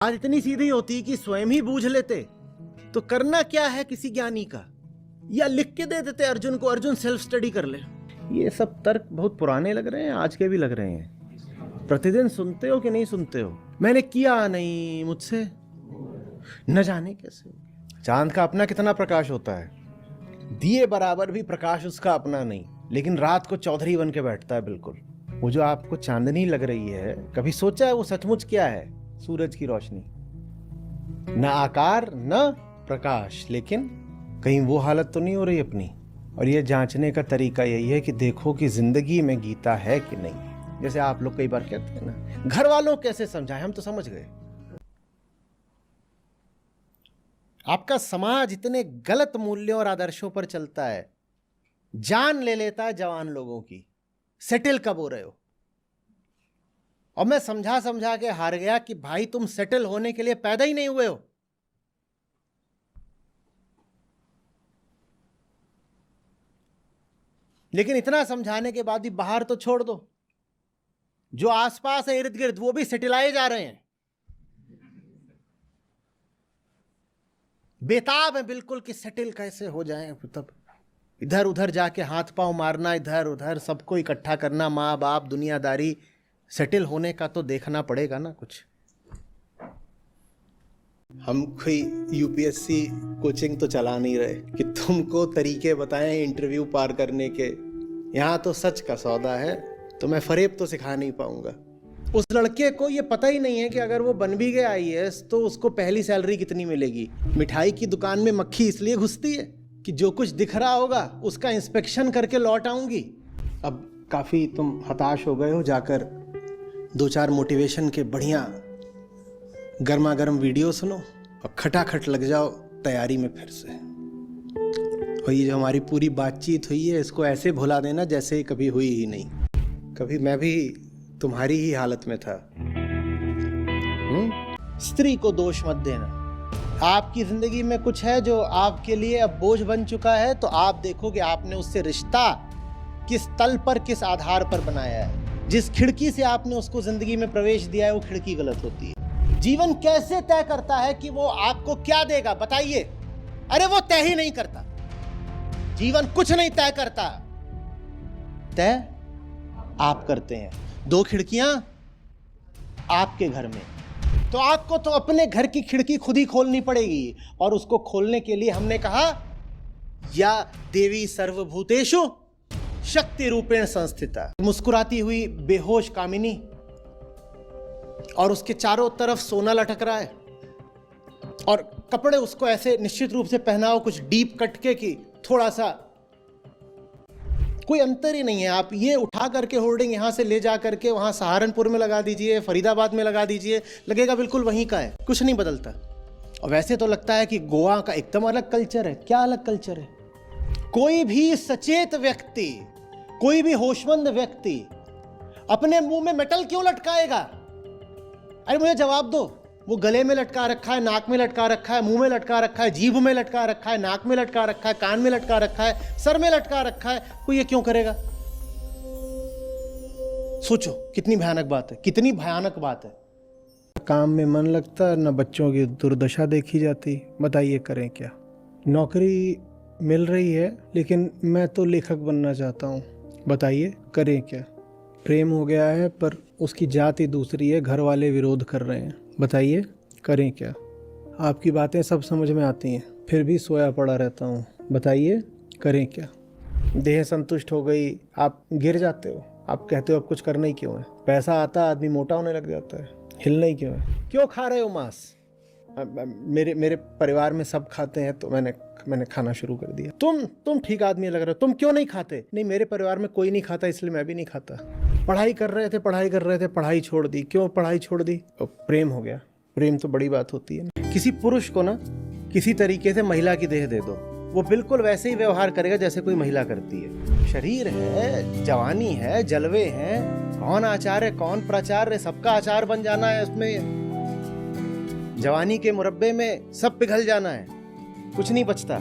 आज इतनी सीधी होती कि स्वयं ही बूझ लेते तो करना क्या है किसी ज्ञानी का, या लिख के दे देते अर्जुन को, अर्जुन सेल्फ स्टडी कर ले। ये सब तर्क बहुत पुराने लग रहे हैं, आज के भी लग रहे हैं। प्रतिदिन सुनते हो कि नहीं सुनते हो? मैंने किया नहीं, मुझसे न जाने कैसे। चांद का अपना कितना प्रकाश होता है, दिए बराबर भी प्रकाश उसका अपना नहीं, लेकिन रात को चौधरी बन के बैठता है बिल्कुल। वो जो आपको चांदनी लग रही है, कभी सोचा है वो सचमुच क्या है? सूरज की रोशनी, न आकार न प्रकाश, लेकिन कहीं वो हालत तो नहीं हो रही अपनी। और ये जांचने का तरीका यही है कि देखो कि जिंदगी में गीता है कि नहीं। जैसे आप लोग कई बार कहते हैं ना, घर वालों कैसे समझाएं, हम तो समझ गए। आपका समाज इतने गलत मूल्यों और आदर्शों पर चलता है, जान ले लेता है जवान लोगों की। सेटल कब हो रहे हो? और मैं समझा समझा के हार गया कि भाई तुम सेटल होने के लिए पैदा ही नहीं हुए हो। लेकिन इतना समझाने के बाद भी बाहर तो छोड़ दो, जो आसपास है इर्द गिर्द वो भी सेटलाए जा रहे हैं, बेताब है बिल्कुल कि सेटल कैसे हो जाएं। तब इधर उधर जाके हाथ पांव मारना, इधर उधर सबको इकट्ठा करना, माँ बाप दुनियादारी। सेटल होने का तो देखना पड़ेगा ना कुछ। हम कोई यूपीएससी कोचिंग तो चला नहीं रहे कि तुमको तरीके बताएं इंटरव्यू पार करने के। यहाँ तो सच का सौदा है, तो मैं फरेब तो सिखा नहीं पाऊंगा। उस लड़के को ये पता ही नहीं है कि अगर वो बन भी गया आईएएस तो उसको पहली सैलरी कितनी मिलेगी। मिठाई की दुकान में मक्खी इसलिए घुसती है कि जो कुछ दिख रहा होगा उसका इंस्पेक्शन करके लौट आऊंगी। अब काफ़ी तुम हताश हो गए हो, जाकर 2-4 मोटिवेशन के बढ़िया गर्मा गर्म वीडियो सुनो और खटाखट लग जाओ तैयारी में फिर से। और ये जो हमारी पूरी बातचीत हुई है, इसको ऐसे भुला देना जैसे कभी हुई ही नहीं। कभी मैं भी तुम्हारी ही हालत में था। स्त्री को दोष मत देना। आपकी जिंदगी में कुछ है जो आपके लिए अब बोझ बन चुका है, तो आप देखो कि आपने उससे रिश्ता किस तल पर, किस आधार पर बनाया है। जिस खिड़की से आपने उसको जिंदगी में प्रवेश दिया है वो खिड़की गलत होती है। जीवन कैसे तय करता है कि वो आपको क्या देगा, बताइए? अरे वो तय ही नहीं करता। जीवन कुछ नहीं तय करता, तय आप करते हैं। 2 खिड़कियां आपके घर में, तो आपको तो अपने घर की खिड़की खुद ही खोलनी पड़ेगी। और उसको खोलने के लिए हमने कहा, या देवी सर्वभूतेषु शक्ति रूपेण संस्थिता। मुस्कुराती हुई बेहोश कामिनी, और उसके चारों तरफ सोना लटक रहा है, और कपड़े उसको ऐसे निश्चित रूप से पहनाओ, कुछ डीप कट के कि थोड़ा सा कोई अंतर ही नहीं है। आप ये उठा करके होर्डिंग यहां से ले जा करके वहां सहारनपुर में लगा दीजिए, फरीदाबाद में लगा दीजिए, लगेगा बिल्कुल वहीं का है, कुछ नहीं बदलता। और वैसे तो लगता है कि गोवा का एकदम अलग कल्चर है। क्या अलग कल्चर है? कोई भी सचेत व्यक्ति, कोई भी होशमंद व्यक्ति अपने मुंह में मेटल क्यों लटकाएगा? अरे मुझे जवाब दो। वो गले में लटका रखा है, नाक में लटका रखा है, मुंह में लटका रखा है, जीभ में लटका रखा है, नाक में लटका रखा है, कान में लटका रखा है, सर में लटका रखा है, कोई ये क्यों करेगा? सोचो कितनी भयानक बात है, कितनी भयानक बात है। काम में मन लगता, न बच्चों की दुर्दशा देखी जाती। बताइए करें क्या? नौकरी मिल रही है, लेकिन मैं तो लेखक बनना चाहता हूँ। बताइए करें क्या? प्रेम हो गया है पर उसकी जाति दूसरी है, घर वाले विरोध कर रहे हैं। बताइए करें क्या? आपकी बातें सब समझ में आती हैं, फिर भी सोया पड़ा रहता हूँ। बताइए करें क्या? देह संतुष्ट हो गई, आप गिर जाते हो। आप कहते हो अब कुछ करना ही क्यों है? पैसा आता, आदमी मोटा होने लग जाता है। हिलना ही क्यों है? क्यों खा रहे हो मांस? मेरे परिवार में सब खाते हैं तो मैंने खाना शुरू कर दिया। तुम ठीक आदमी लग रहे हो, तुम क्यों नहीं खाते? नहीं, मेरे परिवार में कोई नहीं खाता इसलिए मैं भी नहीं खाता। पढ़ाई कर रहे थे, पढ़ाई छोड़ दी। क्यों पढ़ाई छोड़ दी? प्रेम हो गया। प्रेम तो बड़ी बात होती है। किसी पुरुष को ना किसी तरीके से महिला की देह दे दो, वो बिल्कुल वैसे ही व्यवहार करेगा जैसे कोई महिला करती है। शरीर है, जवानी है, जलवे हैं, कौन आचार्य कौन प्राचार्य, सबका आचार बन जाना है। उसमें जवानी के मुरब्बे में सब पिघल जाना है, कुछ नहीं बचता।